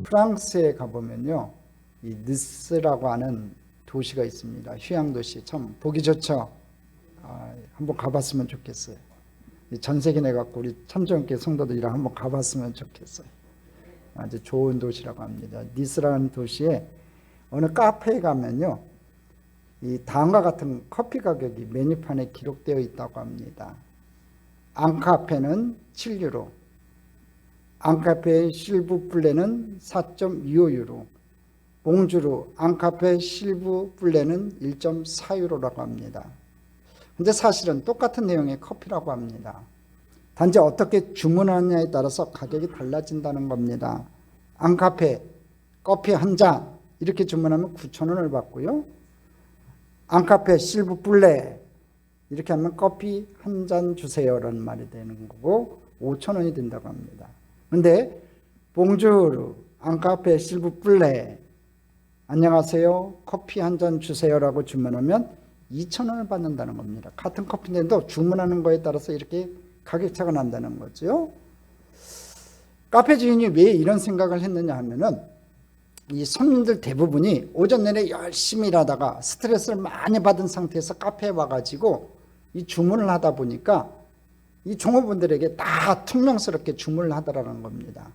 프랑스에 가보면요, 이 느스라고 하는 도시가 있습니다. 휴양 도시. 참 보기 좋죠. 한번 가봤으면 좋겠어요. 전세계 내갖고 우리 참전교회 성도들이랑 한번 가봤으면 좋겠어요. 아주 좋은 도시라고 합니다. 니스라는 도시에 어느 카페에 가면요, 이 다음과 같은 커피 가격이 메뉴판에 기록되어 있다고 합니다. 앙카페는 7유로, 앙카페 실브 블레는 4.25유로, 봉주르 앙카페 실브 블레는 1.4유로라고 합니다. 근데 사실은 똑같은 내용의 커피라고 합니다. 단지 어떻게 주문하느냐에 따라서 가격이 달라진다는 겁니다. 앙카페 커피 한 잔 이렇게 주문하면 9,000원을 받고요. 앙카페 실브 블레 이렇게 하면 커피 한 잔 주세요라는 말이 되는 거고 5,000원이 된다고 합니다. 근데 봉주르 앙카페 실브 블레 안녕하세요 커피 한 잔 주세요라고 주문하면 2,000원을 받는다는 겁니다. 같은 커피인데도 주문하는 거에 따라서 이렇게 가격차가 난다는 거죠. 카페 주인이 왜 이런 생각을 했느냐 하면은 이 손님들 대부분이 오전 내내 열심히 일하다가 스트레스를 많이 받은 상태에서 카페에 와가지고 이 주문을 하다 보니까 이 종업원들에게 다 퉁명스럽게 주문을 하더라는 겁니다.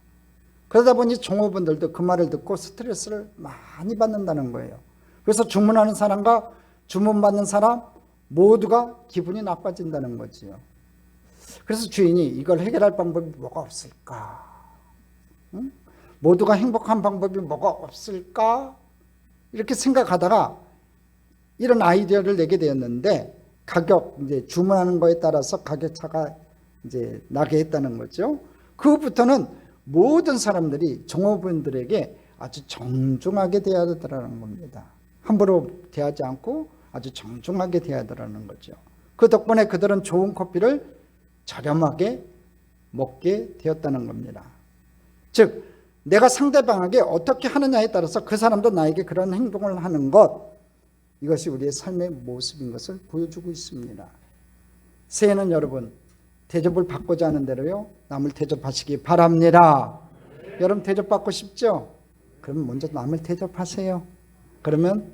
그러다 보니 종업원들도 그 말을 듣고 스트레스를 많이 받는다는 거예요. 그래서 주문하는 사람과 주문받는 사람 모두가 기분이 나빠진다는 거지요. 그래서 주인이 이걸 해결할 방법이 뭐가 없을까? 응? 모두가 행복한 방법이 뭐가 없을까? 이렇게 생각하다가 이런 아이디어를 내게 되었는데 가격 이제 주문하는 거에 따라서 가격 차가 이제 나게 했다는 거죠. 그부터는 모든 사람들이 종업원들에게 아주 정중하게 대해야 되더라는 겁니다. 함부로 대하지 않고 아주 정중하게 대해야 되더라는 거죠. 그 덕분에 그들은 좋은 커피를 저렴하게 먹게 되었다는 겁니다. 즉 내가 상대방에게 어떻게 하느냐에 따라서 그 사람도 나에게 그런 행동을 하는 것, 이것이 우리의 삶의 모습인 것을 보여주고 있습니다. 새해는 여러분 대접을 받고자 하는 대로요 남을 대접하시기 바랍니다. 여러분 대접받고 싶죠? 그럼 먼저 남을 대접하세요. 그러면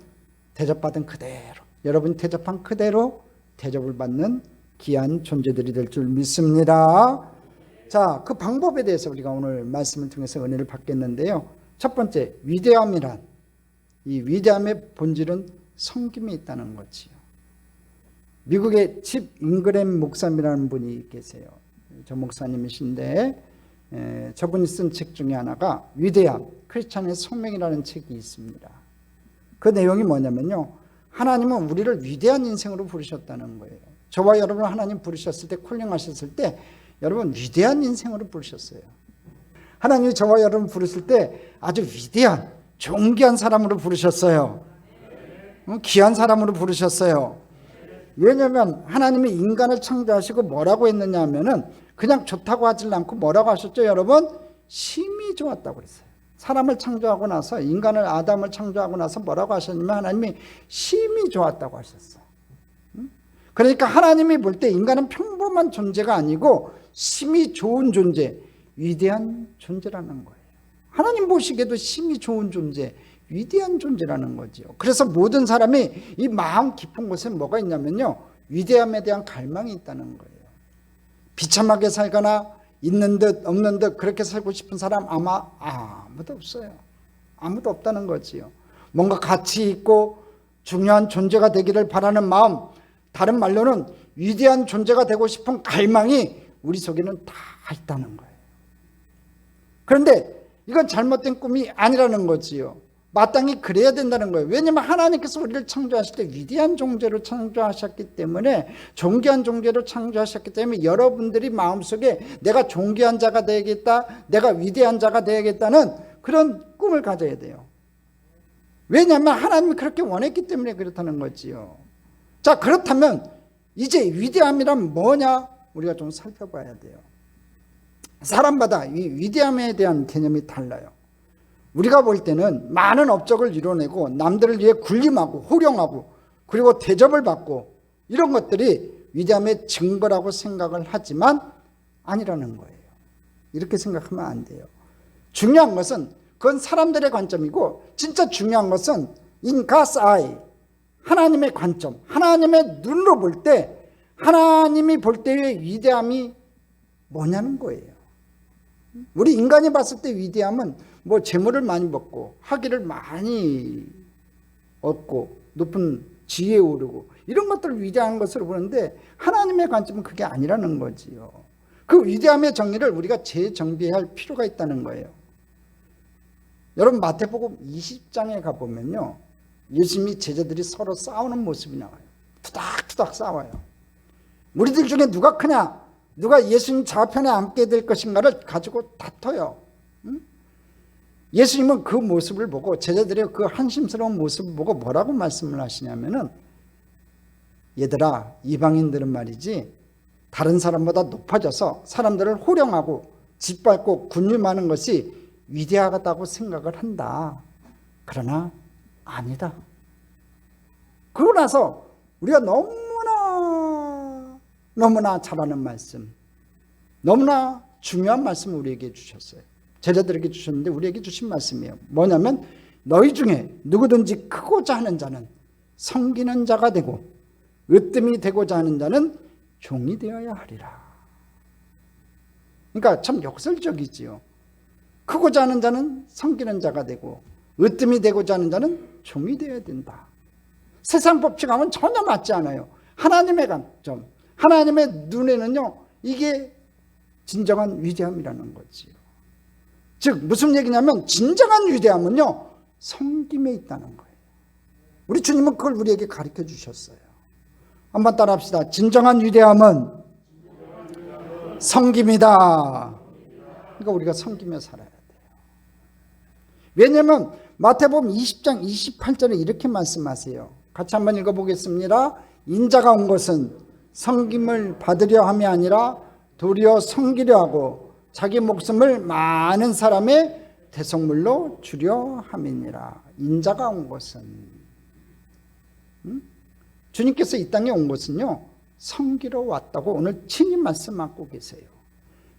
대접받은 그대로, 여러분이 대접한 그대로 대접을 받는 귀한 존재들이 될 줄 믿습니다. 자, 그 방법에 대해서 우리가 오늘 말씀을 통해서 은혜를 받겠는데요. 첫 번째, 위대함이란, 이 위대함의 본질은 섬김에 있다는 거지요. 미국의 칩 잉그램 목사님이라는 분이 계세요. 저 목사님이신데 저분이 쓴 책 중에 하나가 위대함, 크리스찬의 소명이라는 책이 있습니다. 그 내용이 뭐냐면요, 하나님은 우리를 위대한 인생으로 부르셨다는 거예요. 저와 여러분 하나님 부르셨을 때, 콜링하셨을 때 여러분 위대한 인생으로 부르셨어요. 하나님이 저와 여러분 부르실 때 아주 위대한 존귀한 사람으로 부르셨어요. 귀한 사람으로 부르셨어요. 왜냐하면 하나님이 인간을 창조하시고 뭐라고 했느냐 하면은 그냥 좋다고 하질 않고 뭐라고 하셨죠 여러분? 심히 좋았다고 그랬어요. 사람을 창조하고 나서, 인간을 아담을 창조하고 나서 뭐라고 하셨냐면 하나님이 심히 좋았다고 하셨어요. 그러니까 하나님이 볼 때 인간은 평범한 존재가 아니고 심히 좋은 존재, 위대한 존재라는 거예요. 하나님 보시기에도 심히 좋은 존재, 위대한 존재라는 거죠. 그래서 모든 사람이 이 마음 깊은 곳에 뭐가 있냐면요, 위대함에 대한 갈망이 있다는 거예요. 비참하게 살거나 있는 듯 없는 듯 그렇게 살고 싶은 사람 아마 아무도 없어요. 아무도 없다는 거지요. 뭔가 가치 있고 중요한 존재가 되기를 바라는 마음, 다른 말로는 위대한 존재가 되고 싶은 갈망이 우리 속에는 다 있다는 거예요. 그런데 이건 잘못된 꿈이 아니라는 거지요. 마땅히 그래야 된다는 거예요. 왜냐하면 하나님께서 우리를 창조하실 때 위대한 존재로 창조하셨기 때문에, 존귀한 존재로 창조하셨기 때문에 여러분들이 마음속에 내가 존귀한 자가 되겠다, 내가 위대한 자가 되겠다는 그런 꿈을 가져야 돼요. 왜냐하면 하나님이 그렇게 원했기 때문에 그렇다는 거지요. 자, 그렇다면 이제 위대함이란 뭐냐? 우리가 좀 살펴봐야 돼요. 사람마다 이 위대함에 대한 개념이 달라요. 우리가 볼 때는 많은 업적을 이뤄내고 남들을 위해 군림하고 호령하고 그리고 대접을 받고 이런 것들이 위대함의 증거라고 생각을 하지만 아니라는 거예요. 이렇게 생각하면 안 돼요. 중요한 것은 그건 사람들의 관점이고 진짜 중요한 것은 in God's eye, 하나님의 관점, 하나님의 눈으로 볼 때 하나님이 볼 때의 위대함이 뭐냐는 거예요. 우리 인간이 봤을 때 위대함은 뭐 재물을 많이 받고 학위를 많이 얻고 높은 지위에 오르고 이런 것들을 위대한 것으로 보는데 하나님의 관점은 그게 아니라는 거지요. 그 위대함의 정의를 우리가 재정비할 필요가 있다는 거예요. 여러분 마태복음 20장에 가보면요, 예수님이 제자들이 서로 싸우는 모습이 나와요. 투닥투닥 싸워요. 우리들 중에 누가 크냐, 누가 예수님 좌편에 앉게 될 것인가를 가지고 다퉈요. 예수님은 그 모습을 보고, 제자들의 그 한심스러운 모습을 보고 뭐라고 말씀을 하시냐면은, 얘들아, 이방인들은 말이지 다른 사람보다 높아져서 사람들을 호령하고 짓밟고 군림하는 것이 위대하다고 생각을 한다. 그러나 아니다. 그러고 나서 우리가 너무나 잘하는 말씀, 너무나 중요한 말씀을 우리에게 주셨어요. 제자들에게 주셨는데 우리에게 주신 말씀이에요. 뭐냐면 너희 중에 누구든지 크고자 하는 자는 섬기는 자가 되고 으뜸이 되고자 하는 자는 종이 되어야 하리라. 그러니까 참 역설적이지요. 크고자 하는 자는 섬기는 자가 되고 으뜸이 되고자 하는 자는 종이 되어야 된다. 세상 법칙하고는 전혀 맞지 않아요. 하나님의 관점, 하나님의 눈에는요, 이게 진정한 위대함이라는 거지요. 즉 무슨 얘기냐면 진정한 위대함은요, 섬김에 있다는 거예요. 우리 주님은 그걸 우리에게 가르쳐 주셨어요. 한번 따라 합시다. 진정한 위대함은 섬김이다. 그러니까 우리가 섬기며 살아야 돼요. 왜냐하면 마태복음 20장 28절에 이렇게 말씀하세요. 같이 한번 읽어보겠습니다. 인자가 온 것은 섬김을 받으려 함이 아니라 도리어 섬기려 하고 자기 목숨을 많은 사람의 대속물로 주려 함이니라. 인자가 온 것은, 주님께서 이 땅에 온 것은요, 섬기러 왔다고 오늘 친히 말씀하고 계세요.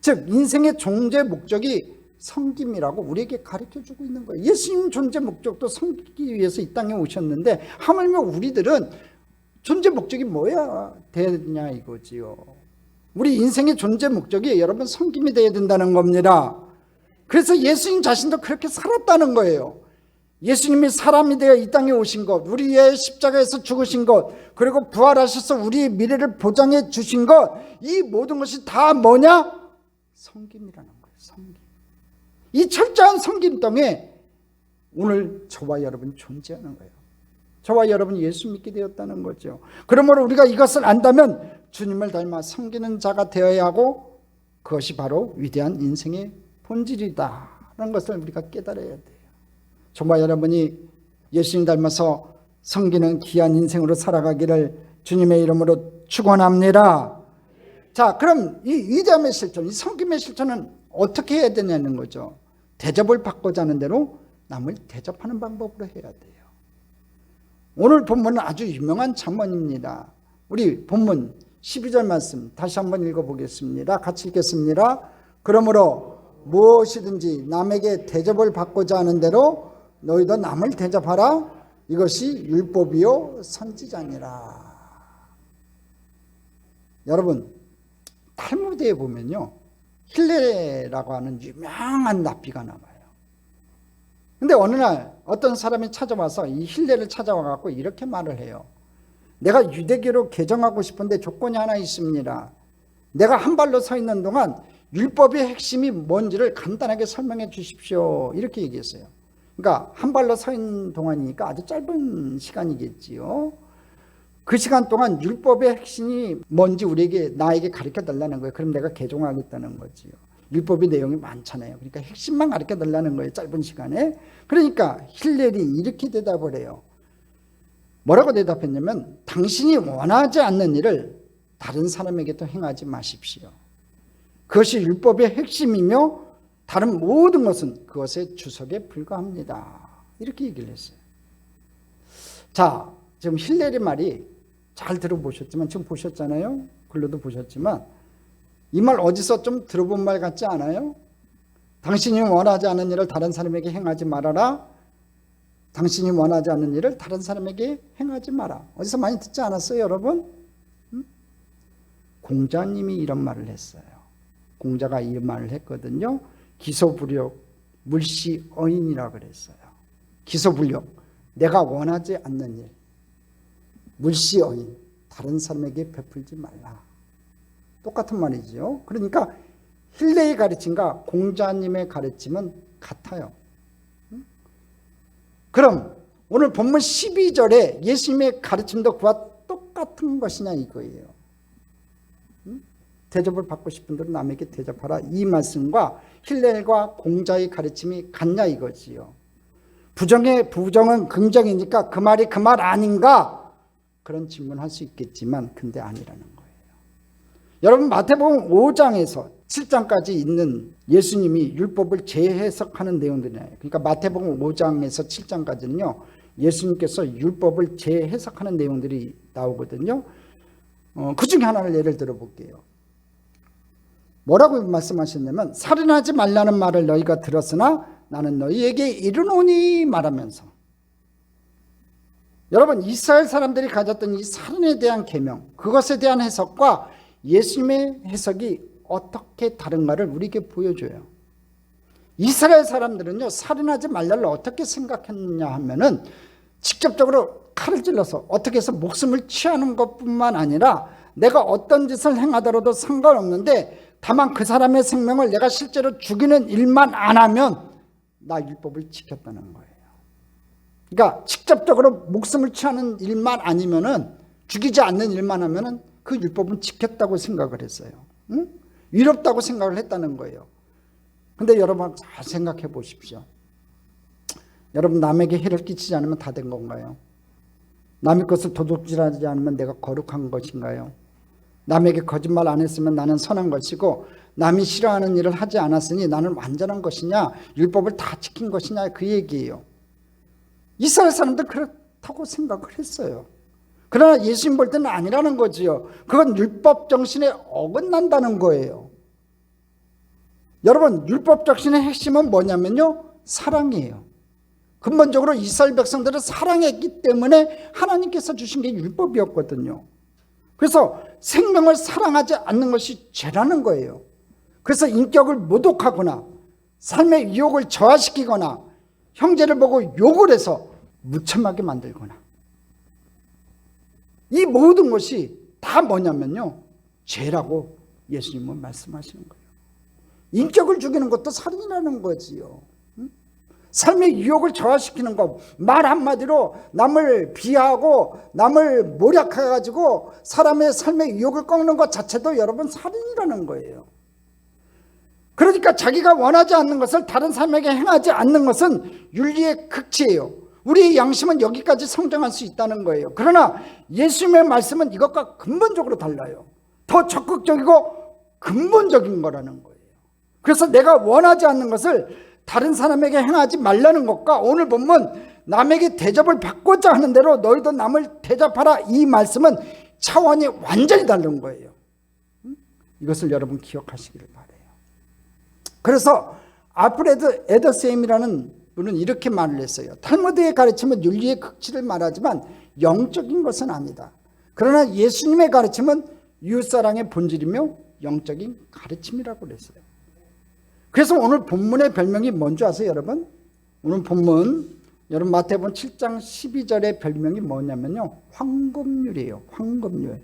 즉 인생의 존재 목적이 섬김이라고 우리에게 가르쳐주고 있는 거예요. 예수님 존재 목적도 섬기기 위해서 이 땅에 오셨는데 하물며 우리들은 존재 목적이 뭐야 되냐 이거지요. 우리 인생의 존재 목적이 여러분 섬김이 되어야 된다는 겁니다. 그래서 예수님 자신도 그렇게 살았다는 거예요. 예수님이 사람이 되어 이 땅에 오신 것, 우리의 십자가에서 죽으신 것, 그리고 부활하셔서 우리의 미래를 보장해 주신 것, 이 모든 것이 다 뭐냐? 섬김이라는 거예요. 섬김. 이 철저한 섬김 땅에 오늘 저와 여러분이 존재하는 거예요. 저와 여러분이 예수 믿게 되었다는 거죠. 그러므로 우리가 이것을 안다면 주님을 닮아 섬기는 자가 되어야 하고 그것이 바로 위대한 인생의 본질이다라는 것을 우리가 깨달아야 돼요. 저와 여러분이 예수님 닮아서 섬기는 귀한 인생으로 살아가기를 주님의 이름으로 축원합니다. 자, 그럼 이 위대함의 실천, 이 섬김의 실천은 어떻게 해야 되냐는 거죠. 대접을 받고자 하는 대로 남을 대접하는 방법으로 해야 돼요. 오늘 본문은 아주 유명한 잠언입니다. 우리 본문 12절 말씀 다시 한번 읽어보겠습니다. 같이 읽겠습니다. 그러므로 무엇이든지 남에게 대접을 받고자 하는 대로 너희도 남을 대접하라. 이것이 율법이요 선지자니라. 여러분, 탈무드에 보면요, 힐레라고 하는 유명한 랍비가 나와요. 근데 어느 날 어떤 사람이 찾아와서 이 힐레를 찾아와 갖고 이렇게 말을 해요. 내가 유대교로 개정하고 싶은데 조건이 하나 있습니다. 내가 한 발로 서 있는 동안 율법의 핵심이 뭔지를 간단하게 설명해 주십시오. 이렇게 얘기했어요. 그러니까 한 발로 서 있는 동안이니까 아주 짧은 시간이겠지요. 그 시간 동안 율법의 핵심이 뭔지 나에게 가르쳐 달라는 거예요. 그럼 내가 개종하겠다는 거지요. 율법의 내용이 많잖아요. 그러니까 핵심만 가르쳐 달라는 거예요. 짧은 시간에. 그러니까 힐렐이 이렇게 대답을 해요. 뭐라고 대답했냐면 당신이 원하지 않는 일을 다른 사람에게도 행하지 마십시오. 그것이 율법의 핵심이며 다른 모든 것은 그것의 주석에 불과합니다. 이렇게 얘기를 했어요. 자, 지금 힐렐의 말이 잘 들어보셨지만, 지금 보셨잖아요. 글로도 보셨지만 이 말 어디서 좀 들어본 말 같지 않아요? 당신이 원하지 않는 일을 다른 사람에게 행하지 말아라. 당신이 원하지 않는 일을 다른 사람에게 행하지 마라. 어디서 많이 듣지 않았어요, 여러분? 공자님이 이런 말을 했어요. 공자가 이 말을 했거든요. 기소불욕, 물시어인이라고 그랬어요. 기소불욕, 내가 원하지 않는 일. 물시어인, 다른 사람에게 베풀지 말라. 똑같은 말이죠. 그러니까 힐레의 가르침과 공자님의 가르침은 같아요. 그럼 오늘 본문 12절에 예수님의 가르침도 그와 똑같은 것이냐 이거예요. 대접을 받고 싶은 대로 남에게 대접하라. 이 말씀과 힐렐과 공자의 가르침이 같냐 이거지요. 부정은 긍정이니까 그 말이 그 말 아닌가? 그런 질문할 수 있겠지만 근데 아니라는 거예요. 여러분 마태복음 5장에서 7장까지 있는 예수님이 율법을 재해석하는 내용들이에요. 그러니까 마태복음 5장에서 7장까지는요. 예수님께서 율법을 재해석하는 내용들이 나오거든요. 그 중에 하나를 예를 들어 볼게요. 뭐라고 말씀하셨냐면 살인하지 말라는 말을 너희가 들었으나 나는 너희에게 이르노니 말하면서, 여러분 이스라엘 사람들이 가졌던 이 살인에 대한 계명, 그것에 대한 해석과 예수님의 해석이 어떻게 다른가를 우리에게 보여줘요. 이스라엘 사람들은요, 살인하지 말라를 어떻게 생각했느냐 하면은 직접적으로 칼을 찔러서 어떻게 해서 목숨을 취하는 것뿐만 아니라 내가 어떤 짓을 행하더라도 상관없는데 다만 그 사람의 생명을 내가 실제로 죽이는 일만 안 하면 나 율법을 지켰다는 거예요. 그러니까 직접적으로 목숨을 취하는 일만 아니면은, 죽이지 않는 일만 하면은 그 율법은 지켰다고 생각을 했어요. 응? 위롭다고 생각을 했다는 거예요. 근데 여러분 잘 생각해 보십시오. 여러분 남에게 해를 끼치지 않으면 다 된 건가요? 남의 것을 도둑질하지 않으면 내가 거룩한 것인가요? 남에게 거짓말 안 했으면 나는 선한 것이고 남이 싫어하는 일을 하지 않았으니 나는 완전한 것이냐, 율법을 다 지킨 것이냐, 그 얘기예요. 이스라엘 사람들 그렇다고 생각을 했어요. 그러나 예수님 볼 때는 아니라는 거지요. 그건 율법 정신에 어긋난다는 거예요. 여러분 율법 정신의 핵심은 뭐냐면요, 사랑이에요. 근본적으로 이스라엘 백성들을 사랑했기 때문에 하나님께서 주신 게 율법이었거든요. 그래서 생명을 사랑하지 않는 것이 죄라는 거예요. 그래서 인격을 모독하거나 삶의 유혹을 저하시키거나 형제를 보고 욕을 해서 무참하게 만들거나, 이 모든 것이 다 뭐냐면요, 죄라고 예수님은 말씀하시는 거예요. 인격을 죽이는 것도 살인이라는 거지요. 삶의 유혹을 저하시키는 것, 말 한마디로 남을 비하하고 남을 모략해가지고 사람의 삶의 유혹을 꺾는 것 자체도 여러분 살인이라는 거예요. 그러니까 자기가 원하지 않는 것을 다른 사람에게 행하지 않는 것은 윤리의 극치예요. 우리의 양심은 여기까지 성장할 수 있다는 거예요. 그러나 예수님의 말씀은 이것과 근본적으로 달라요. 더 적극적이고 근본적인 거라는 거예요. 그래서 내가 원하지 않는 것을 다른 사람에게 행하지 말라는 것과 오늘 보면 남에게 대접을 받고자 하는 대로 너희도 남을 대접하라, 이 말씀은 차원이 완전히 다른 거예요. 이것을 여러분 기억하시기를 바라요. 그래서 알프레드 에더셈이라는 분은 이렇게 말을 했어요. 탈무드의 가르침은 윤리의 극치를 말하지만 영적인 것은 아니다. 그러나 예수님의 가르침은 이웃사랑의 본질이며 영적인 가르침이라고 그랬어요. 그래서 오늘 본문의 별명이 뭔지 아세요, 여러분? 오늘 본문, 여러분 마태복음 7장 12절의 별명이 뭐냐면요, 황금률이에요. 황금률.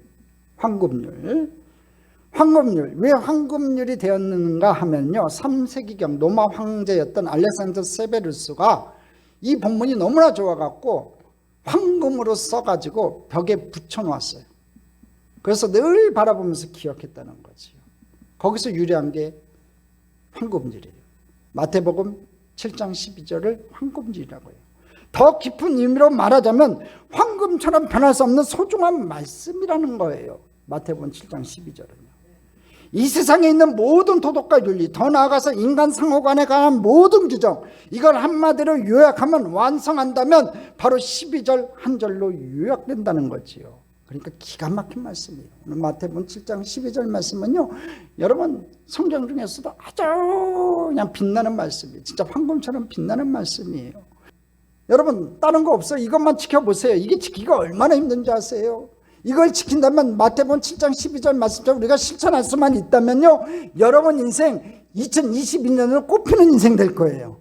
왜 황금률이 되었는가 하면요, 3세기경 로마 황제였던 알렉산더 세베루스가 이 본문이 너무나 좋아갖고 황금으로 써가지고 벽에 붙여놓았어요. 그래서 늘 바라보면서 기억했다는 거지요. 거기서 유래한 게 황금률이에요. 마태복음 7장 12절을 황금률이라고 해요. 더 깊은 의미로 말하자면 황금처럼 변할 수 없는 소중한 말씀이라는 거예요. 마태복음 7장 12절은요. 이 세상에 있는 모든 도덕과 윤리, 더 나아가서 인간 상호간에 관한 모든 규정, 이걸 한마디로 요약하면, 완성한다면 바로 12절 한 절로 요약된다는 거지요. 그러니까 기가 막힌 말씀이에요. 오늘 마태복음 7장 12절 말씀은요, 여러분 성경 중에서도 아주 그냥 빛나는 말씀이에요. 진짜 황금처럼 빛나는 말씀이에요. 여러분 다른 거 없어요. 이것만 지켜보세요. 이게 지키기가 얼마나 힘든지 아세요? 이걸 지킨다면 마태복음 7장 12절 말씀처럼 우리가 실천할 수만 있다면요, 여러분 인생 2022년으로 꽃피는 인생 될 거예요.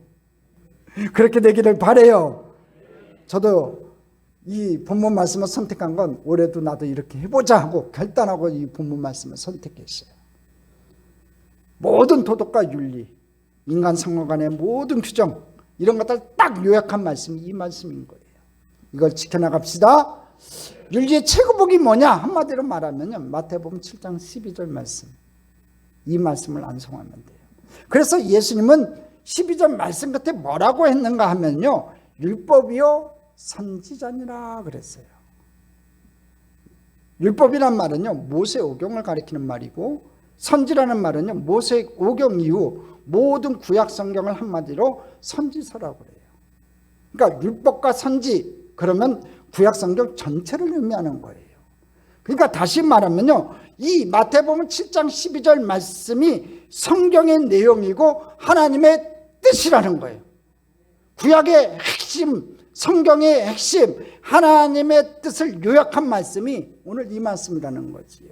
그렇게 되기를 바라요. 저도 이 본문 말씀을 선택한 건 올해도 나도 이렇게 해보자 하고 결단하고 이 본문 말씀을 선택했어요. 모든 도덕과 윤리, 인간 상호 간의 모든 규정, 이런 것들 딱 요약한 말씀이 이 말씀인 거예요. 이걸 지켜나갑시다. 윤리의 최고복이 뭐냐? 한마디로 말하면 마태복음 7장 12절 말씀, 이 말씀을 암송하면 돼요. 그래서 예수님은 12절 말씀 끝에 뭐라고 했는가 하면요, 율법이요 선지자니라 그랬어요. 율법이란 말은요 모세 오경을 가리키는 말이고, 선지라는 말은요 모세 오경 이후 모든 구약 성경을 한마디로 선지서라고 그래요. 그러니까 율법과 선지, 그러면 구약 성경 전체를 의미하는 거예요. 그러니까 다시 말하면요, 이 마태복음 7장 12절 말씀이 성경의 내용이고 하나님의 뜻이라는 거예요. 구약의 핵심, 성경의 핵심, 하나님의 뜻을 요약한 말씀이 오늘 이 말씀이라는 거지요.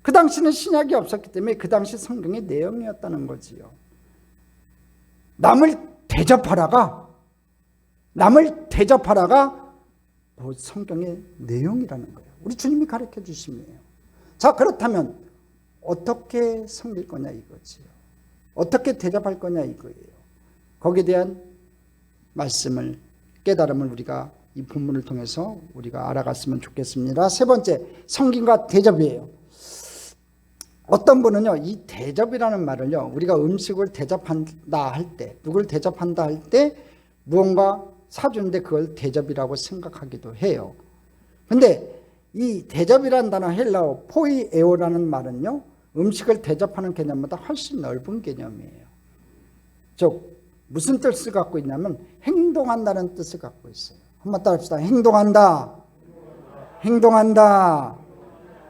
그 당시는 신약이 없었기 때문에 그 당시 성경의 내용이었다는 거지요. 남을 대접하라가 곧 성경의 내용이라는 거예요. 우리 주님이 가르쳐 주심이에요. 자, 그렇다면 어떻게 섬길 거냐 이거지요. 어떻게 대접할 거냐 이거예요. 거기에 대한 말씀을, 깨달음을 우리가 이 본문을 통해서 우리가 알아갔으면 좋겠습니다. 세 번째, 섬김과 대접이에요. 어떤 분은요, 이 대접이라는 말을요, 우리가 음식을 대접한다 할 때, 누굴 대접한다 할 때 무언가 사주는데 그걸 대접이라고 생각하기도 해요. 근데 이 대접이라는 단어, 헬라어 포이에오라는 말은요, 음식을 대접하는 개념보다 훨씬 넓은 개념이에요. 즉 무슨 뜻을 갖고 있냐면 행동한다는 뜻을 갖고 있어요. 한번 따라합시다. 행동한다. 행동한다.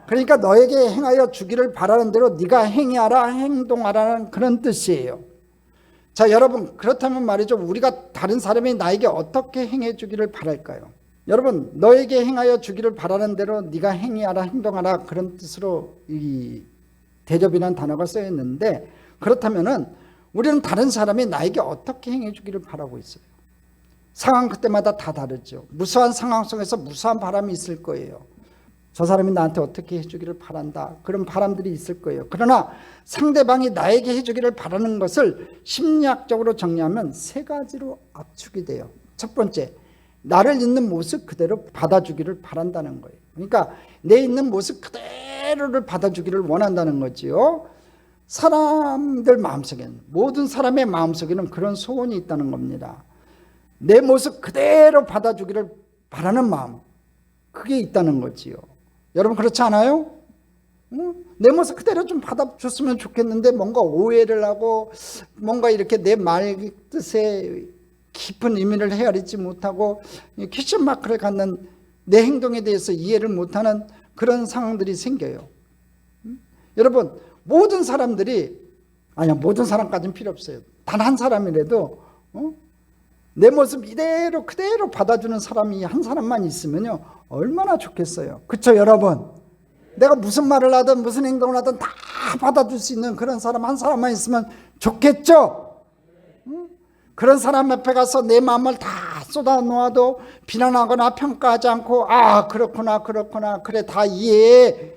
그러니까 너에게 행하여 주기를 바라는 대로 네가 행하라, 행동하라는 그런 뜻이에요. 자, 여러분, 그렇다면 말이죠, 우리가 다른 사람이 나에게 어떻게 행해 주기를 바랄까요? 여러분, 너에게 행하여 주기를 바라는 대로 네가 행하라, 행동하라, 그런 뜻으로 이 대접이라는 단어가 쓰여 있는데, 그렇다면은 우리는 다른 사람이 나에게 어떻게 행해 주기를 바라고 있어요. 상황 그때마다 다 다르죠. 무수한 상황 속에서 무수한 바람이 있을 거예요. 저 사람이 나한테 어떻게 해주기를 바란다, 그런 바람들이 있을 거예요. 그러나 상대방이 나에게 해주기를 바라는 것을 심리학적으로 정리하면 세 가지로 압축이 돼요. 첫 번째, 나를 있는 모습 그대로 받아주기를 바란다는 거예요. 그러니까 내 있는 모습 그대로를 받아주기를 원한다는 거지요. 사람들 마음속에는, 모든 사람의 마음속에는 그런 소원이 있다는 겁니다. 내 모습 그대로 받아주기를 바라는 마음, 그게 있다는 거지요. 여러분 그렇지 않아요? 내 모습 그대로 좀 받아줬으면 좋겠는데 뭔가 오해를 하고 뭔가 이렇게 내 말 뜻에 깊은 의미를 헤아리지 못하고 퀘스천 마크를 갖는 내 행동에 대해서 이해를 못하는 그런 상황들이 생겨요. 여러분 모든 사람들이, 아니야 모든 사람까지는 필요 없어요. 단 한 사람이라도 내 모습 이대로 그대로 받아주는 사람이 한 사람만 있으면요 얼마나 좋겠어요. 그렇죠 여러분? 내가 무슨 말을 하든 무슨 행동을 하든 다 받아줄 수 있는 그런 사람 한 사람만 있으면 좋겠죠. 그런 사람 앞에 가서 내 마음을 다 쏟아 놓아도 비난하거나 평가하지 않고 아 그렇구나 그래 다 이해해,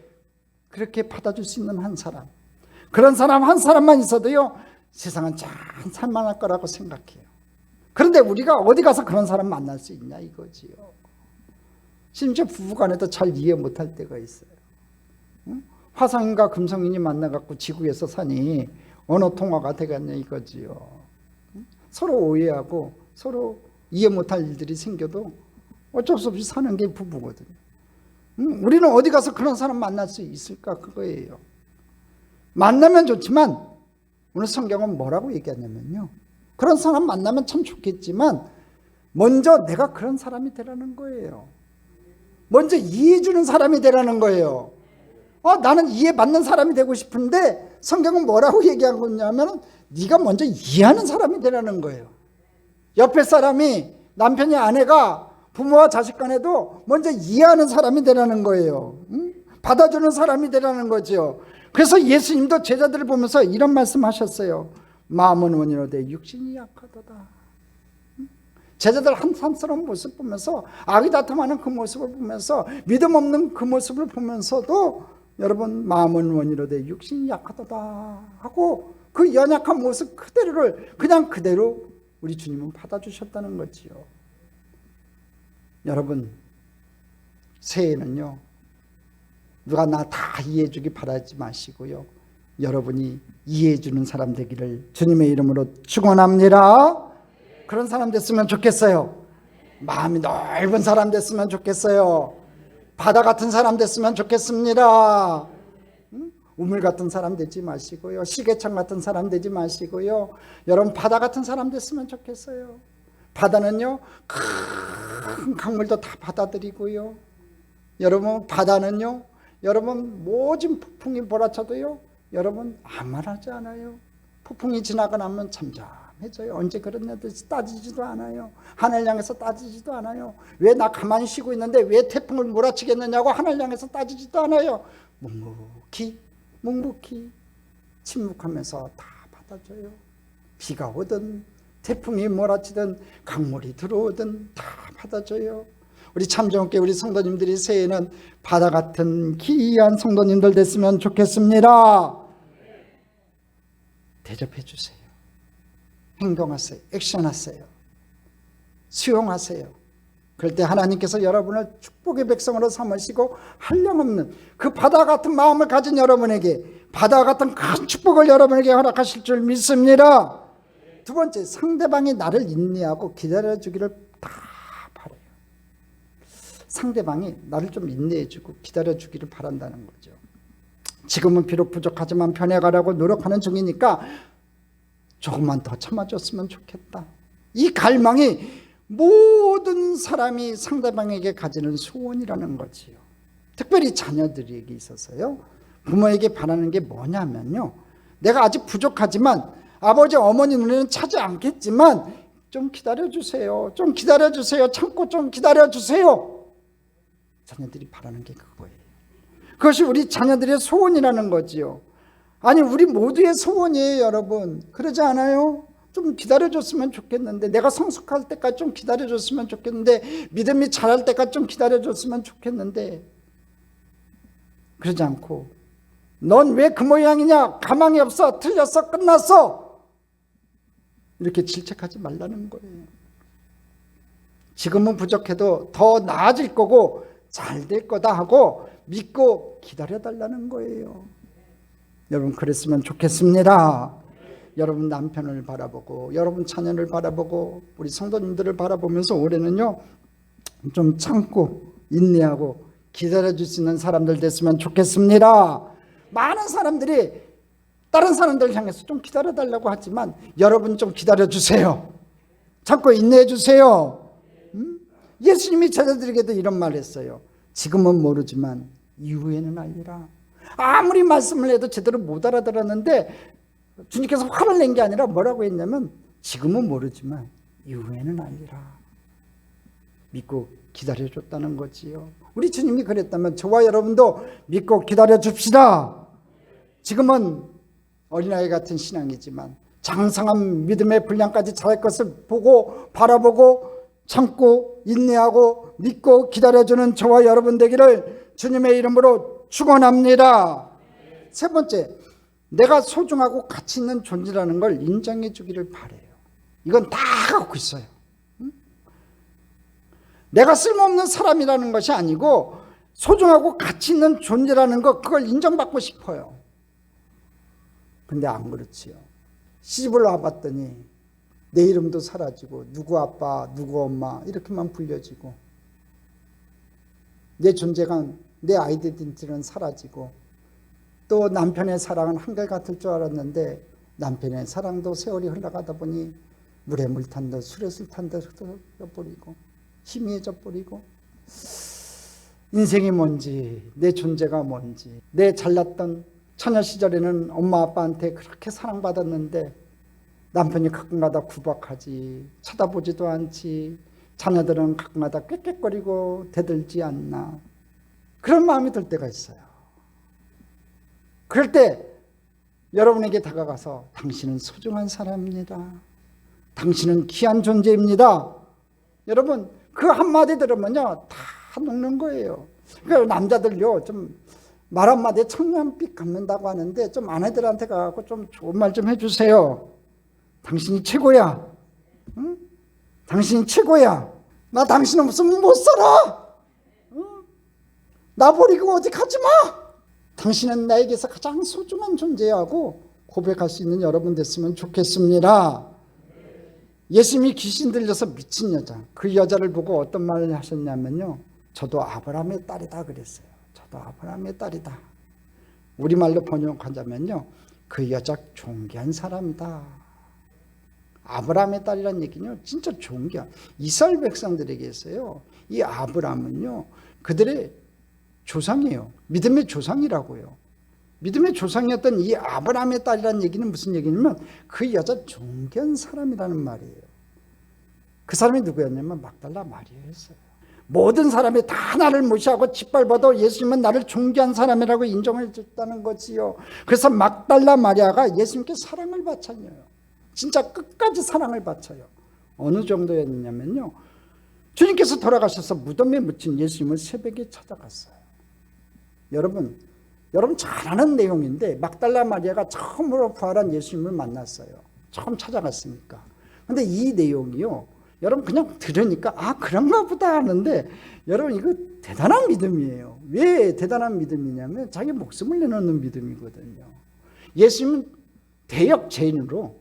그렇게 받아줄 수 있는 한 사람, 그런 사람 한 사람만 있어도요 세상은 참 살만할 거라고 생각해요. 그런데 우리가 어디 가서 그런 사람 만날 수 있냐 이거지요. 심지어 부부간에도 잘 이해 못할 때가 있어요. 화성인과 금성인이 만나갖고 지구에서 사니 언어 통화가 되겠냐 이거지요. 서로 오해하고 서로 이해 못할 일들이 생겨도 어쩔 수 없이 사는 게 부부거든요. 우리는 어디 가서 그런 사람 만날 수 있을까 그거예요. 만나면 좋지만 오늘 성경은 뭐라고 얘기하냐면요, 그런 사람 만나면 참 좋겠지만 먼저 내가 그런 사람이 되라는 거예요. 먼저 이해해주는 사람이 되라는 거예요. 나는 이해받는 사람이 되고 싶은데 성경은 뭐라고 얘기한 거냐면 네가 먼저 이해하는 사람이 되라는 거예요. 옆에 사람이, 남편이, 아내가, 부모와 자식 간에도 먼저 이해하는 사람이 되라는 거예요. 받아주는 사람이 되라는 거죠. 그래서 예수님도 제자들을 보면서 이런 말씀하셨어요. 마음은 원이로되 육신이 약하도다. 제자들 한탄스러운 모습 보면서, 악이 다툼하는 그 모습을 보면서, 믿음 없는 그 모습을 보면서도 여러분, 마음은 원이로되 육신이 약하도다 하고 그 연약한 모습 그대로를 그냥 그대로 우리 주님은 받아주셨다는 거지요. 여러분, 새해에는요, 누가 나 다 이해해주기 바라지 마시고요, 여러분이 이해해주는 사람 되기를 주님의 이름으로 축원합니다. 그런 사람 됐으면 좋겠어요. 마음이 넓은 사람 됐으면 좋겠어요. 바다 같은 사람 됐으면 좋겠습니다. 우물 같은 사람 되지 마시고요, 시계창 같은 사람 되지 마시고요, 여러분 바다 같은 사람 됐으면 좋겠어요. 바다는요, 큰 강물도 다 받아들이고요, 여러분 바다는요, 여러분 모진 폭풍이 몰아쳐도요, 여러분 아무 말 하지 않아요. 폭풍이 지나고 나면 잠잠해져요. 언제 그랬냐듯이 따지지도 않아요. 하늘 향해서 따지지도 않아요. 왜 나 가만히 쉬고 있는데 왜 태풍을 몰아치겠느냐고 하늘 향해서 따지지도 않아요. 묵묵히 침묵하면서 다 받아줘요. 비가 오든 태풍이 몰아치든 강물이 들어오든 다 받아줘요. 우리 참정교회 우리 성도님들이 새해에는 바다 같은 귀한 성도님들 됐으면 좋겠습니다. 대접해 주세요. 행동하세요. 액션하세요. 수용하세요. 그럴 때 하나님께서 여러분을 축복의 백성으로 삼으시고 한량없는 그 바다 같은 마음을 가진 여러분에게 바다 같은 큰 축복을 여러분에게 허락하실 줄 믿습니다. 두 번째, 상대방이 나를 인내하고 기다려주기를 다 바라요. 상대방이 나를 좀 인내해주고 기다려주기를 바란다는 거죠. 지금은 비록 부족하지만 변해가려고 노력하는 중이니까 조금만 더 참아줬으면 좋겠다. 이 갈망이 모든 사람이 상대방에게 가지는 소원이라는 거지요. 특별히 자녀들에게 있어서요, 부모에게 바라는 게 뭐냐면요, 내가 아직 부족하지만 아버지 어머니 눈에는 차지 않겠지만 좀 기다려주세요. 좀 기다려주세요. 참고 좀 기다려주세요. 자녀들이 바라는 게 그거예요. 그것이 우리 자녀들의 소원이라는 거지요. 아니, 우리 모두의 소원이에요, 여러분. 그러지 않아요? 좀 기다려줬으면 좋겠는데, 내가 성숙할 때까지 좀 기다려줬으면 좋겠는데, 믿음이 자랄 때까지 좀 기다려줬으면 좋겠는데, 그러지 않고 넌 왜 그 모양이냐, 가망이 없어, 틀렸어, 끝났어, 이렇게 질책하지 말라는 거예요. 지금은 부족해도 더 나아질 거고 잘 될 거다 하고 믿고 기다려달라는 거예요. 여러분, 그랬으면 좋겠습니다. 여러분 남편을 바라보고 여러분 자녀를 바라보고 우리 성도님들을 바라보면서 올해는요, 좀 참고 인내하고 기다려줄 수 있는 사람들 됐으면 좋겠습니다. 많은 사람들이 다른 사람들 향해서 좀 기다려달라고 하지만 여러분 좀 기다려주세요. 참고 인내해주세요. 예수님이 제자들에게도 이런 말 했어요. 지금은 모르지만 이후에는 알리라. 아무리 말씀을 해도 제대로 못 알아들었는데 주님께서 화를 낸 게 아니라 뭐라고 했냐면 지금은 모르지만 이후에는 알리라. 믿고 기다려줬다는 거지요. 우리 주님이 그랬다면 저와 여러분도 믿고 기다려줍시다. 지금은 어린아이 같은 신앙이지만 장성한 믿음의 분량까지 자랄 것을 보고 바라보고 참고 인내하고 믿고 기다려주는 저와 여러분 되기를 주님의 이름으로 축원합니다. 세 번째, 내가 소중하고 가치 있는 존재라는 걸 인정해 주기를 바라요. 이건 다 갖고 있어요. 내가 쓸모없는 사람이라는 것이 아니고 소중하고 가치 있는 존재라는 것, 그걸 인정받고 싶어요. 근데 안 그렇지요. 시집을 와봤더니 내 이름도 사라지고 누구 아빠 누구 엄마 이렇게만 불려지고 내 존재가, 내 아이덴티티는 사라지고 또 남편의 사랑은 한결같을 줄 알았는데 남편의 사랑도 세월이 흘러가다 보니 물에 물 탄 듯 술에 술 탄 듯 흘러버리고 희미해져 버리고 인생이 뭔지, 내 존재가 뭔지, 내 잘났던 처녀 시절에는 엄마 아빠한테 그렇게 사랑받았는데 남편이 가끔가다 구박하지, 쳐다보지도 않지, 자녀들은 가끔가다 꾀꾀거리고 대들지 않나, 그런 마음이 들 때가 있어요. 그럴 때 여러분에게 다가가서 당신은 소중한 사람입니다, 당신은 귀한 존재입니다, 여러분 그 한마디 들으면요 다 녹는 거예요. 그러니까 남자들요 좀 말 한마디에 청량빛 갚는다고 하는데 좀 아내들한테 가고 좀 좋은 말 좀 해주세요. 당신이 최고야. 응? 당신이 최고야. 나 당신 없으면 못 살아. 응? 나 버리고 어디 가지 마. 당신은 나에게서 가장 소중한 존재하고 고백할 수 있는 여러분 됐으면 좋겠습니다. 예수님이 귀신 들려서 미친 여자, 그 여자를 보고 어떤 말을 하셨냐면요, 저도 아브라함의 딸이다 그랬어요. 저도 아브라함의 딸이다. 우리말로 번역하자면요, 그 여자 존귀한 사람이다. 아브라함의 딸이란 얘기는요 진짜 존귀한, 이스라엘 백성들에게 했어요. 이 아브라함은요 그들의 조상이에요. 믿음의 조상이라고요. 믿음의 조상이었던 이 아브라함의 딸이라는 얘기는 무슨 얘기냐면 그 여자 존귀한 사람이라는 말이에요. 그 사람이 누구였냐면 막달라 마리아였어요. 모든 사람이 다 나를 무시하고 짓밟아도 예수님은 나를 존귀한 사람이라고 인정해 줬다는 거지요. 그래서 막달라 마리아가 예수님께 사랑을 바쳤어요. 진짜 끝까지 사랑을 바쳐요. 어느 정도였냐면요, 주님께서 돌아가셔서 무덤에 묻힌 예수님을 새벽에 찾아갔어요. 여러분 잘 아는 내용인데 막달라 마리아가 처음으로 부활한 예수님을 만났어요. 처음 찾아갔으니까. 근데 이 내용이요, 여러분 그냥 들으니까 아 그런가 보다 하는데, 여러분 이거 대단한 믿음이에요. 왜 대단한 믿음이냐면 자기 목숨을 내놓는 믿음이거든요. 예수님은 대역 죄인으로,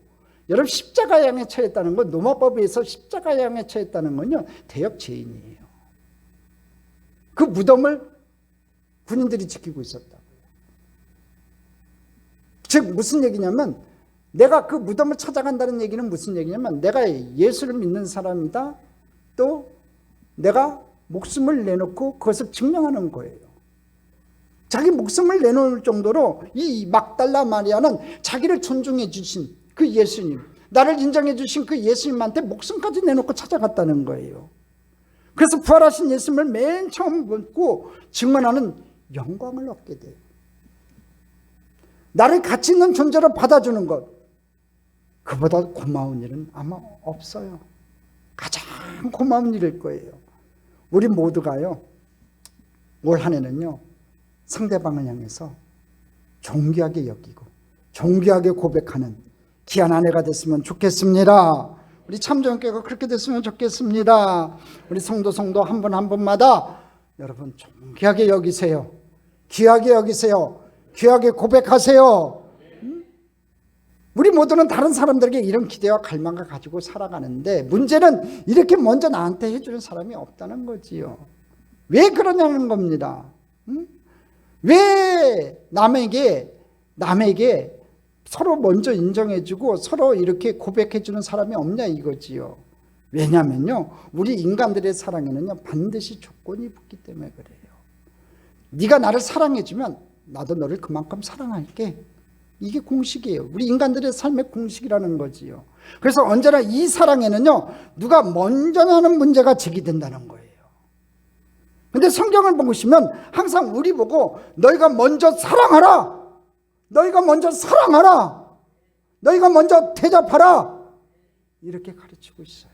여러분 십자가양에 처했다는 건, 로마법에 의해서 십자가양에 처했다는 건요 대역 죄인이에요. 그 무덤을 군인들이 지키고 있었다고요. 즉 무슨 얘기냐면, 내가 그 무덤을 찾아간다는 얘기는 무슨 얘기냐면 내가 예수를 믿는 사람이다, 또 내가 목숨을 내놓고 그것을 증명하는 거예요. 자기 목숨을 내놓을 정도로 이 막달라 마리아는 자기를 존중해 주신 그 예수님, 나를 인정해 주신 그 예수님한테 목숨까지 내놓고 찾아갔다는 거예요. 그래서 부활하신 예수님을 맨 처음 보고 증언하는 영광을 얻게 돼요. 나를 가치 있는 존재로 받아주는 것, 그보다 고마운 일은 아마 없어요. 가장 고마운 일일 거예요. 우리 모두가요 올 한 해는요 상대방을 향해서 존귀하게 여기고 존귀하게 고백하는 귀한 한 해가 됐으면 좋겠습니다. 우리 참정교회가 그렇게 됐으면 좋겠습니다. 우리 성도 한 분 한 분마다 여러분 존귀하게 여기세요. 귀하게 여기세요. 귀하게 고백하세요. 우리 모두는 다른 사람들에게 이런 기대와 갈망을 가지고 살아가는데, 문제는 이렇게 먼저 나한테 해주는 사람이 없다는 거지요. 왜 그러냐는 겁니다. 왜 남에게 서로 먼저 인정해주고 서로 이렇게 고백해주는 사람이 없냐 이거지요. 왜냐면요 우리 인간들의 사랑에는요 반드시 조건이 붙기 때문에 그래요. 네가 나를 사랑해주면 나도 너를 그만큼 사랑할게. 이게 공식이에요. 우리 인간들의 삶의 공식이라는 거지요. 그래서 언제나 이 사랑에는요 누가 먼저냐는 문제가 제기된다는 거예요. 근데 성경을 보시면 항상 우리 보고 너희가 먼저 사랑하라, 너희가 먼저 사랑하라, 너희가 먼저 대접하라, 이렇게 가르치고 있어요.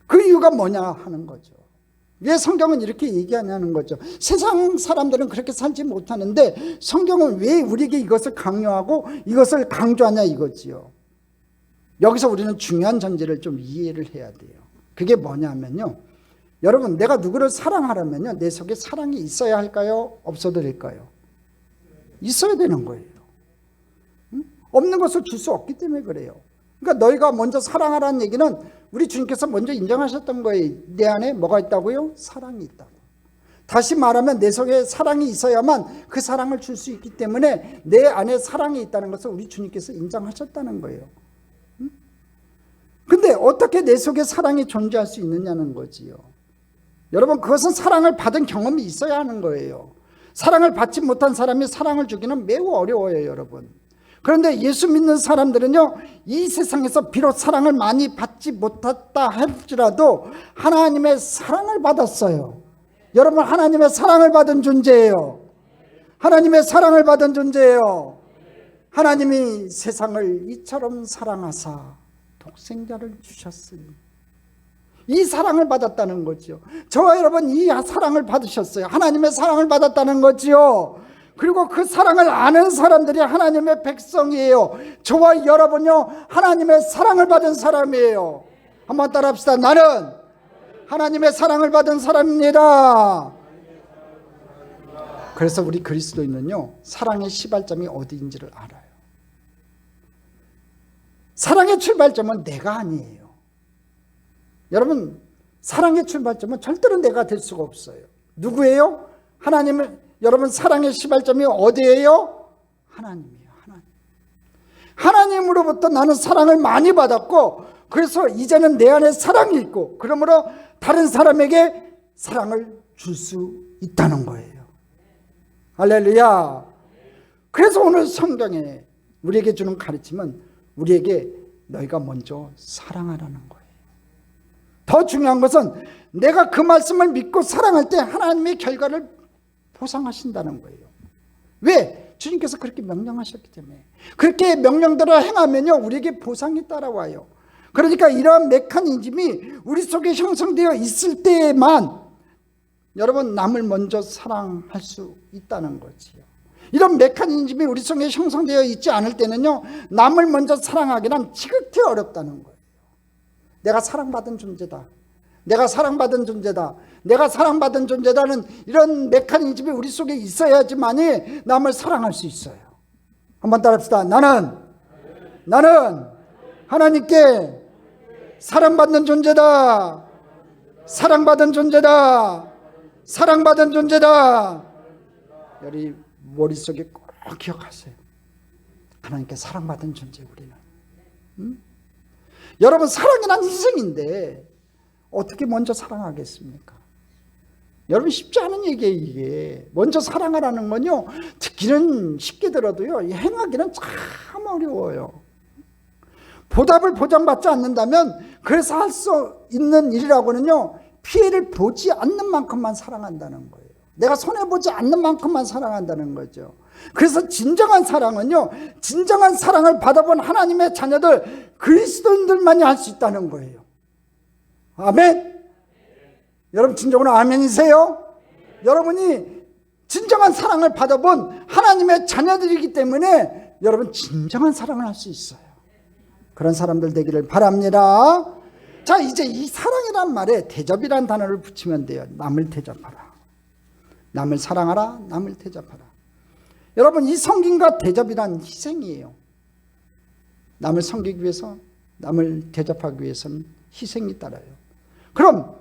그 이유가 뭐냐 하는 거죠. 왜 성경은 이렇게 얘기하냐는 거죠. 세상 사람들은 그렇게 살지 못하는데 성경은 왜 우리에게 이것을 강요하고 이것을 강조하냐 이거지요. 여기서 우리는 중요한 전제를 좀 이해를 해야 돼요. 그게 뭐냐면요, 여러분 내가 누구를 사랑하려면요 내 속에 사랑이 있어야 할까요? 없어도 될까요? 있어야 되는 거예요. 없는 것을 줄 수 없기 때문에 그래요. 그러니까 너희가 먼저 사랑하라는 얘기는 우리 주님께서 먼저 인정하셨던 거예요. 내 안에 뭐가 있다고요? 사랑이 있다고. 다시 말하면 내 속에 사랑이 있어야만 그 사랑을 줄 수 있기 때문에 내 안에 사랑이 있다는 것을 우리 주님께서 인정하셨다는 거예요. 근데 어떻게 내 속에 사랑이 존재할 수 있느냐는 거지요. 여러분, 그것은 사랑을 받은 경험이 있어야 하는 거예요. 사랑을 받지 못한 사람이 사랑을 주기는 매우 어려워요, 여러분. 그런데 예수 믿는 사람들은요, 이 세상에서 비록 사랑을 많이 받지 못했다 할지라도 하나님의 사랑을 받았어요. 여러분, 하나님의 사랑을 받은 존재예요. 하나님의 사랑을 받은 존재예요. 하나님이 세상을 이처럼 사랑하사 독생자를 주셨으니, 이 사랑을 받았다는 거죠. 저와 여러분, 이 사랑을 받으셨어요. 하나님의 사랑을 받았다는 거지요. 그리고 그 사랑을 아는 사람들이 하나님의 백성이에요. 저와 여러분요, 하나님의 사랑을 받은 사람이에요. 한번 따라합시다. 나는 하나님의 사랑을 받은 사람입니다. 그래서 우리 그리스도인은요, 사랑의 시발점이 어디인지를 알아요. 사랑의 출발점은 내가 아니에요. 여러분, 사랑의 출발점은 절대로 내가 될 수가 없어요. 누구예요? 하나님을. 여러분, 사랑의 시발점이 어디예요? 하나님이에요. 하나님으로부터 나는 사랑을 많이 받았고, 그래서 이제는 내 안에 사랑이 있고, 그러므로 다른 사람에게 사랑을 줄 수 있다는 거예요. 할렐루야. 그래서 오늘 성경에 우리에게 주는 가르침은 우리에게 너희가 먼저 사랑하라는 거예요. 더 중요한 것은 내가 그 말씀을 믿고 사랑할 때 하나님의 결과를 보상하신다는 거예요. 왜? 주님께서 그렇게 명령하셨기 때문에. 그렇게 명령대로 행하면요, 우리에게 보상이 따라와요. 그러니까 이러한 메커니즘이 우리 속에 형성되어 있을 때에만 여러분, 남을 먼저 사랑할 수 있다는 거지요. 이런 메커니즘이 우리 속에 형성되어 있지 않을 때는요, 남을 먼저 사랑하기는 지극히 어렵다는 거예요. 내가 사랑받은 존재다. 내가 사랑받은 존재다. 내가 사랑받은 존재다는 이런 메커니즘이 우리 속에 있어야지만이 남을 사랑할 수 있어요. 한번 따라합시다. 나는 하나님께 사랑받는 존재다. 사랑받은 존재다. 사랑받은 존재다. 여러분, 머릿속에 꼭 기억하세요. 하나님께 사랑받은 존재 우리는. 여러분, 사랑이란 희생인데 어떻게 먼저 사랑하겠습니까? 여러분, 쉽지 않은 얘기예요. 이게 먼저 사랑하라는 건요, 듣기는 쉽게 들어도요, 행하기는 참 어려워요. 보답을 보장받지 않는다면, 그래서 할 수 있는 일이라고는요, 피해를 보지 않는 만큼만 사랑한다는 거예요. 내가 손해보지 않는 만큼만 사랑한다는 거죠. 그래서 진정한 사랑은요, 진정한 사랑을 받아본 하나님의 자녀들, 그리스도인들만이 할 수 있다는 거예요. 아멘. 여러분, 진정으로 아멘이세요? 여러분이 진정한 사랑을 받아본 하나님의 자녀들이기 때문에 여러분, 진정한 사랑을 할 수 있어요. 그런 사람들 되기를 바랍니다. 자, 이제 이 사랑이란 말에 대접이란 단어를 붙이면 돼요. 남을 대접하라. 남을 사랑하라. 남을 대접하라. 여러분, 이 섬김과 대접이란 희생이에요. 남을 섬기기 위해서, 남을 대접하기 위해서는 희생이 따라요. 그럼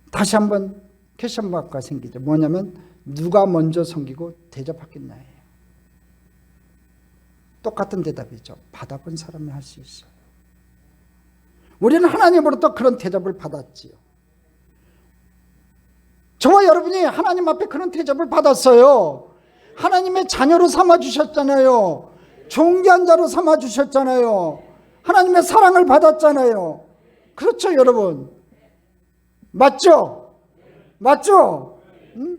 다시 한번 퀘션 마크가 생기죠. 뭐냐면 누가 먼저 섬기고 대접하겠냐예요. 똑같은 대답이죠. 받아본 사람이 할 수 있어요. 우리는 하나님으로부터 그런 대접을 받았지요. 저와 여러분이 하나님 앞에 그런 대접을 받았어요. 하나님의 자녀로 삼아주셨잖아요. 존귀한 자로 삼아주셨잖아요. 하나님의 사랑을 받았잖아요. 그렇죠, 여러분? 맞죠? 맞죠? 응?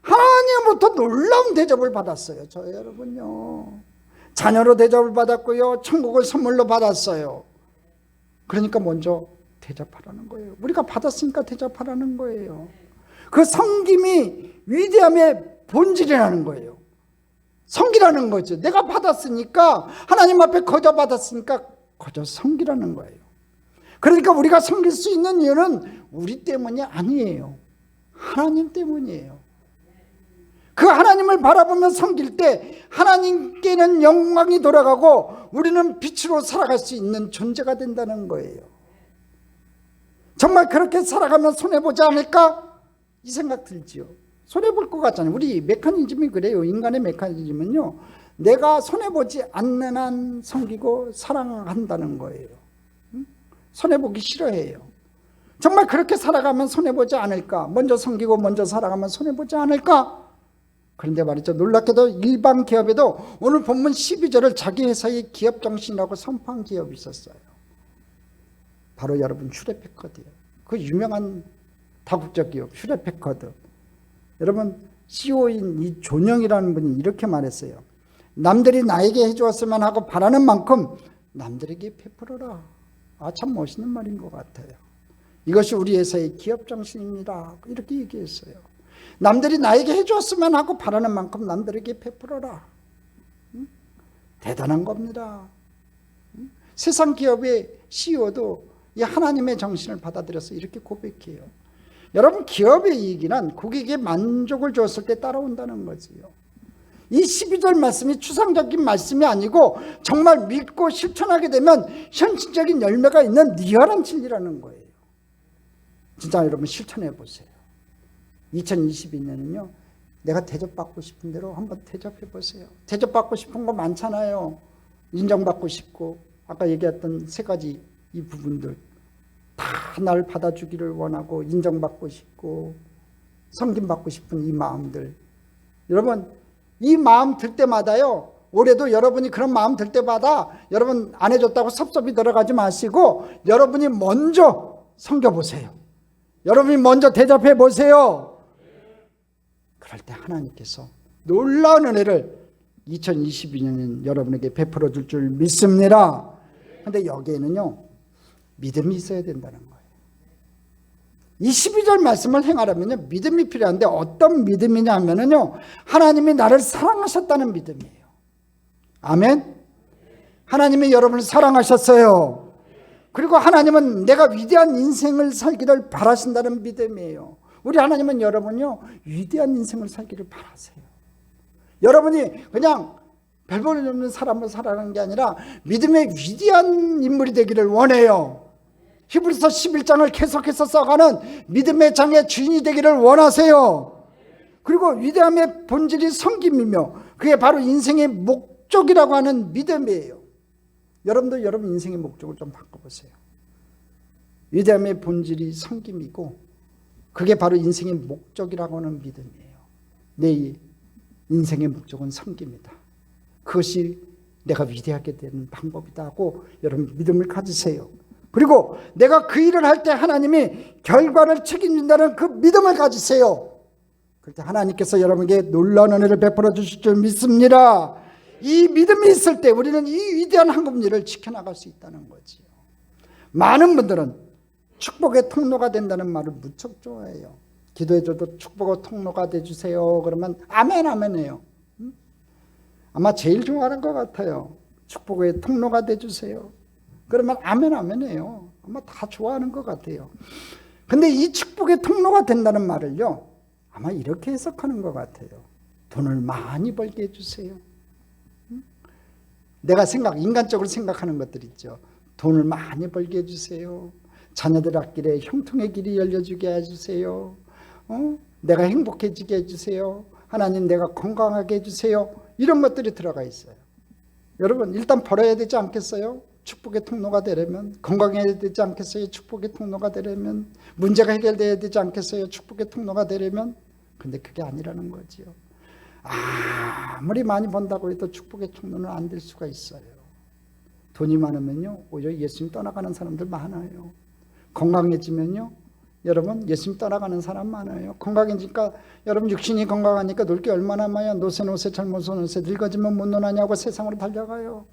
하나님으로부터 놀라운 대접을 받았어요. 저 여러분요. 자녀로 대접을 받았고요. 천국을 선물로 받았어요. 그러니까 먼저 대접하라는 거예요. 우리가 받았으니까 대접하라는 거예요. 그 섬김이 위대함의 본질이라는 거예요. 섬기라는 거죠. 내가 받았으니까, 하나님 앞에 거저 받았으니까 거저 섬기라는 거예요. 그러니까 우리가 섬길 수 있는 이유는 우리 때문이 아니에요. 하나님 때문이에요. 그 하나님을 바라보며 섬길 때 하나님께는 영광이 돌아가고 우리는 빛으로 살아갈 수 있는 존재가 된다는 거예요. 정말 그렇게 살아가면 손해보지 않을까? 이 생각 들지요. 손해볼 것 같잖아요. 우리 메커니즘이 그래요. 인간의 메커니즘은요, 내가 손해보지 않는 한 섬기고 사랑한다는 거예요. 손해보기 싫어해요. 정말 그렇게 살아가면 손해보지 않을까? 먼저 섬기고 먼저 살아가면 손해보지 않을까? 그런데 말이죠, 놀랍게도 일반 기업에도 오늘 본문 12절을 자기 회사의 기업 정신이라고 선포한 기업이 있었어요. 바로 여러분 휴대패커드예요. 그 유명한 다국적 기업 휴대패커드. 여러분 CEO인 이 존영이라는 분이 이렇게 말했어요. 남들이 나에게 해주었으면 하고 바라는 만큼 남들에게 베풀어라. 참 멋있는 말인 것 같아요. 이것이 우리 회사의 기업 정신입니다. 이렇게 얘기했어요. 남들이 나에게 해주었으면 하고 바라는 만큼 남들에게 베풀어라. 대단한 겁니다. 세상 기업의 CEO도 이 하나님의 정신을 받아들여서 이렇게 고백해요. 여러분, 기업의 이익이란 고객에게 만족을 주었을 때 따라온다는 거지요. 이 12절 말씀이 추상적인 말씀이 아니고 정말 믿고 실천하게 되면 현실적인 열매가 있는 리얼한 진리라는 거예요. 진짜 여러분 실천해 보세요. 2022년은요, 내가 대접받고 싶은 대로 한번 대접해 보세요. 대접받고 싶은 거 많잖아요. 인정받고 싶고, 아까 얘기했던 세 가지 이 부분들 다 날 받아주기를 원하고, 인정받고 싶고, 섬김받고 싶은 이 마음들. 여러분, 이 마음 들 때마다요, 올해도 여러분이 그런 마음 들 때마다 여러분 안 해줬다고 섭섭이 들어가지 마시고 여러분이 먼저 섬겨보세요. 여러분이 먼저 대접해 보세요. 그럴 때 하나님께서 놀라운 은혜를 2022년엔 여러분에게 베풀어 줄 줄 믿습니다. 그런데 여기에는요, 믿음이 있어야 된다는 거예요. 이 12절 말씀을 행하려면요, 믿음이 필요한데 어떤 믿음이냐 하면요, 하나님이 나를 사랑하셨다는 믿음이에요. 아멘. 하나님이 여러분을 사랑하셨어요. 그리고 하나님은 내가 위대한 인생을 살기를 바라신다는 믿음이에요. 우리 하나님은 여러분요, 위대한 인생을 살기를 바라세요. 여러분이 그냥 별 볼 일 없는 사람으로 살아가는 게 아니라 믿음의 위대한 인물이 되기를 원해요. 히브리서 11장을 계속해서 써가는 믿음의 장의 주인이 되기를 원하세요. 그리고 위대함의 본질이 섬김이며 그게 바로 인생의 목적이라고 하는 믿음이에요. 여러분도 여러분 인생의 목적을 좀 바꿔보세요. 위대함의 본질이 섬김이고 그게 바로 인생의 목적이라고 하는 믿음이에요. 내 인생의 목적은 섬김이다. 그것이 내가 위대하게 되는 방법이다 하고 여러분 믿음을 가지세요. 그리고 내가 그 일을 할 때 하나님이 결과를 책임진다는 그 믿음을 가지세요. 그럴 때 하나님께서 여러분에게 놀라운 은혜를 베풀어 주실 줄 믿습니다. 이 믿음이 있을 때 우리는 이 위대한 한국일을 지켜나갈 수 있다는 거지요. 많은 분들은 축복의 통로가 된다는 말을 무척 좋아해요. 기도해줘도 축복의 통로가 돼주세요. 그러면 아멘 아멘 해요. 아마 제일 좋아하는 것 같아요. 축복의 통로가 돼주세요. 그러면 아멘 아멘 해요. 아마 다 좋아하는 것 같아요. 근데 이 축복의 통로가 된다는 말을요, 아마 이렇게 해석하는 것 같아요. 돈을 많이 벌게 해주세요. 내가 인간적으로 생각하는 것들 있죠. 돈을 많이 벌게 해주세요. 자녀들 앞길에 형통의 길이 열려주게 해주세요. 내가 행복해지게 해주세요. 하나님 내가 건강하게 해주세요. 이런 것들이 들어가 있어요. 여러분 일단 벌어야 되지 않겠어요? 축복의 통로가 되려면. 건강해야 되지 않겠어요? 축복의 통로가 되려면. 문제가 해결돼야 되지 않겠어요? 축복의 통로가 되려면. 근데 그게 아니라는 거지요. 아무리 많이 번다고 해도 축복의 통로는 안 될 수가 있어요. 돈이 많으면요, 오히려 예수님 떠나가는 사람들 많아요. 건강해지면요, 여러분 예수님 떠나가는 사람 많아요. 건강해지니까 여러분 육신이 건강하니까 놀 게 얼마나 많아요. 노세 젊어서 노세, 늙어지면 못 노나냐고 세상으로 달려가요.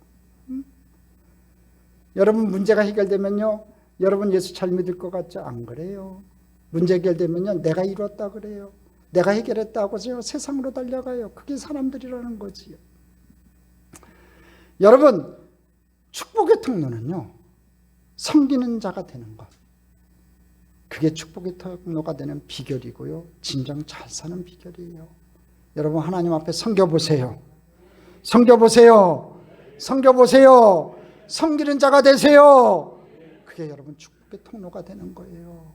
여러분 문제가 해결되면요, 여러분 예수 잘 믿을 것 같죠? 안 그래요. 문제 해결되면요, 내가 이뤘다 그래요. 내가 해결했다고 세상으로 달려가요. 그게 사람들이라는 거지요. 여러분 축복의 통로는요, 섬기는 자가 되는 것. 그게 축복의 통로가 되는 비결이고요, 진정 잘 사는 비결이에요. 여러분 하나님 앞에 섬겨보세요. 섬겨보세요. 섬겨보세요. 섬기는 자가 되세요. 그게 여러분 축복의 통로가 되는 거예요.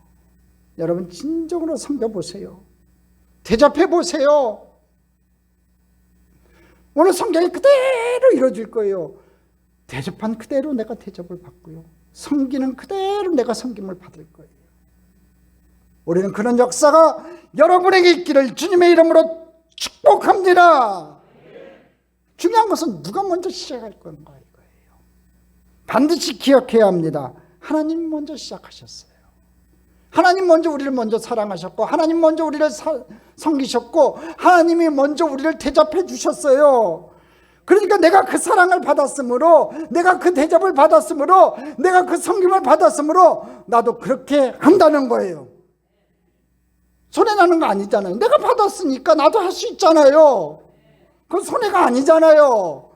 여러분 진정으로 섬겨보세요. 대접해보세요. 오늘 성경이 그대로 이루어질 거예요. 대접한 그대로 내가 대접을 받고요, 섬기는 그대로 내가 섬김을 받을 거예요. 우리는 그런 역사가 여러분에게 있기를 주님의 이름으로 축복합니다. 중요한 것은 누가 먼저 시작할 건가 이거예요. 반드시 기억해야 합니다. 하나님 먼저 시작하셨어요. 하나님 먼저 우리를 먼저 사랑하셨고, 하나님 먼저 우리를 섬기셨고, 하나님이 먼저 우리를 대접해 주셨어요. 그러니까 내가 그 사랑을 받았으므로, 내가 그 대접을 받았으므로, 내가 그 섬김을 받았으므로 나도 그렇게 한다는 거예요. 손해나는 거 아니잖아요. 내가 받았으니까 나도 할 수 있잖아요. 그건 손해가 아니잖아요.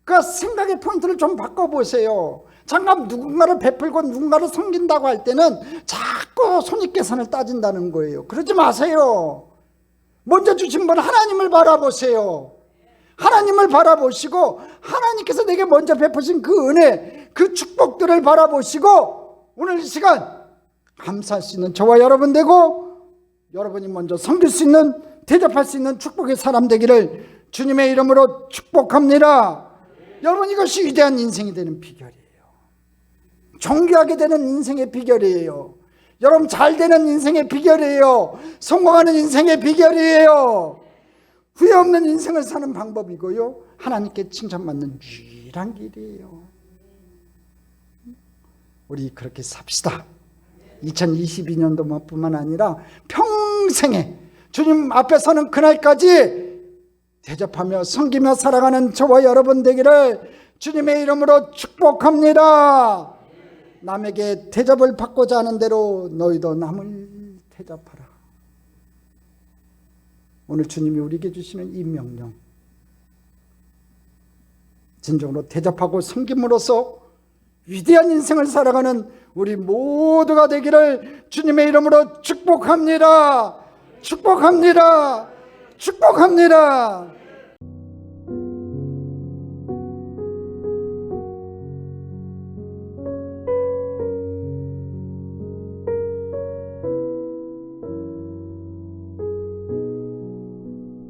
그러니까 생각의 포인트를 좀 바꿔보세요. 잠깐 누군가를 베풀고 누군가를 섬긴다고 할 때는 자꾸 손익계산을 따진다는 거예요. 그러지 마세요. 먼저 주신 분 하나님을 바라보세요. 하나님을 바라보시고 하나님께서 내게 먼저 베푸신 그 은혜, 그 축복들을 바라보시고 오늘 이 시간 감사할 수 있는 저와 여러분 되고, 여러분이 먼저 섬길 수 있는, 대접할 수 있는 축복의 사람 되기를 주님의 이름으로 축복합니다. 여러분, 이것이 위대한 인생이 되는 비결이에요. 존귀하게 되는 인생의 비결이에요. 여러분, 잘 되는 인생의 비결이에요. 성공하는 인생의 비결이에요. 후회 없는 인생을 사는 방법이고요, 하나님께 칭찬받는 유일한 길이에요. 우리 그렇게 삽시다. 2022년도 뿐만 아니라 평생에 주님 앞에 서는 그날까지 대접하며 섬기며 살아가는 저와 여러분 되기를 주님의 이름으로 축복합니다. 남에게 대접을 받고자 하는 대로 너희도 남을 대접하라. 오늘 주님이 우리에게 주시는 이 명령, 진정으로 대접하고 섬김으로써 위대한 인생을 살아가는 우리 모두가 되기를 주님의 이름으로 축복합니다. 축복합니다. 축복합니다.